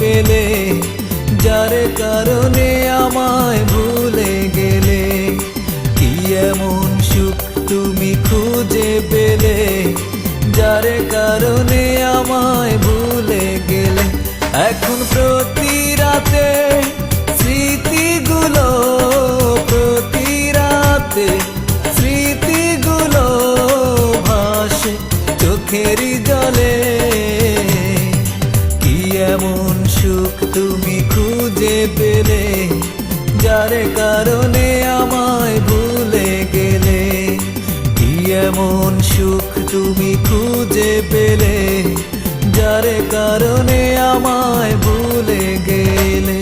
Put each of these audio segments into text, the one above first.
পেলে, যার কারণে আমায় ভুলে গেলে। কি এমন সুখ তুমি খুঁজে পেলে, যার কারণে আমায় ভুলে গেলে। এখন প্রতি রাতে স্মৃতিগুলো, প্রতি রাতে স্মৃতিগুলো ভাসে চোখের জলে। কি এমন সুখ তুমি খুঁজে পেলে, যার কারণে আমায় ভুলে গেলে। কি এমন সুখ তুমি খুঁজে পেলে, যার কারণে আমায় ভুলে গেলে।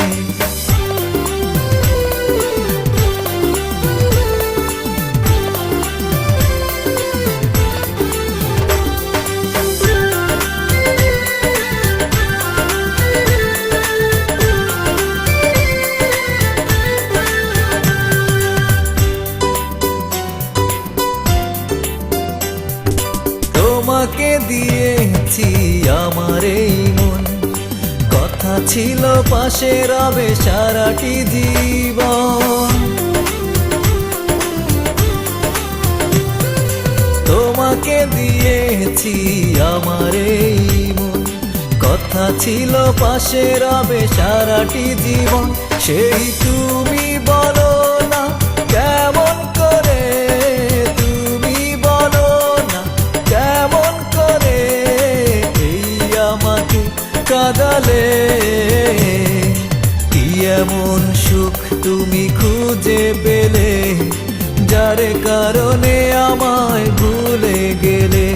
তোমাকে দিয়েছি আমার এই মন, কথা ছিল পাশে রবে সারাটি জীবন। তোমাকে দিয়েছি আমার এই মন, কথা ছিল পাশে রবে সারাটি জীবন। সেই তুমি বলো না কেমন করে, তুমি বলো না কেমন করে এই আমাকে কাঁদালে। কি এমন সুখ তুমি খুঁজে পেলে, যার কারণে আমায় ভুলে গেলে।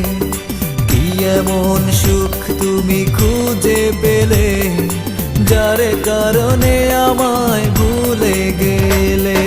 কি এমন সুখ তুমি খুঁজে পেলে, যার কারণে আমায় ভুলে গেলে।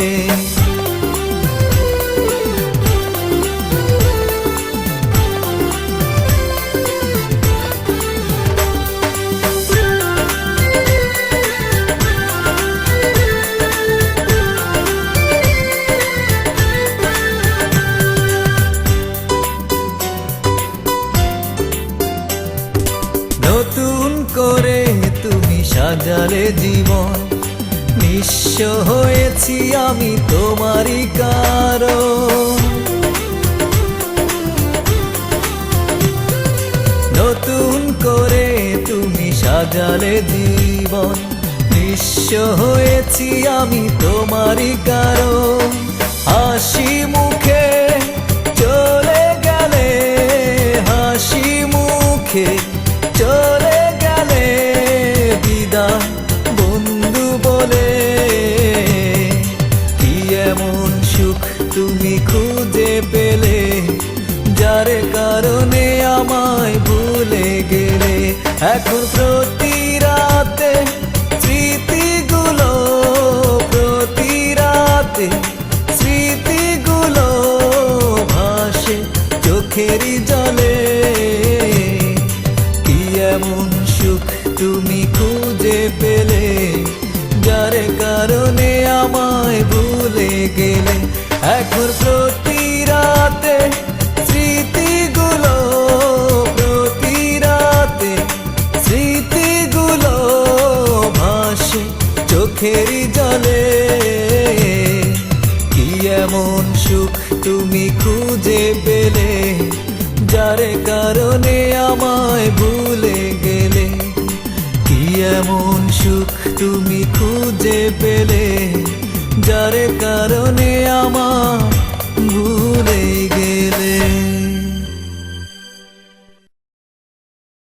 নতুন করে তুমি সাজালে জীবন, নিঃস্ব হয়েছি আমি তোমারই কারণ। নতুন করে তুমি সাজালে জীবন, নিঃস্ব হয়েছি আমি তোমারই কারণ। হাসি মুখে চলে গেলে, হাসি মুখে চলে গেলে বিদায় বন্ধু বলে। কি এমন সুখ তুমি খুঁজে পেলে, যার কারণে আমায় ভুলে গেলে। এখন প্রতি রাতে স্মৃতিগুলো, প্রতি রাতে স্মৃতিগুলো ভাসে চোখের জলে। এমন সুখ তুমি খুঁজে পেলে, যার কারণে আমায় ভুলে গেলে। এখন প্রতি রাতে স্মৃতিগুলো, প্রতি রাতে স্মৃতিগুলো ভাসে চোখের জলে। কি এমন সুখ তুমি খুঁজে পেলে, যার কারণে আমায় ভুলে গেলে। কি এমন সুখ তুমি খুঁজে পেলে, যার কারণে আমায়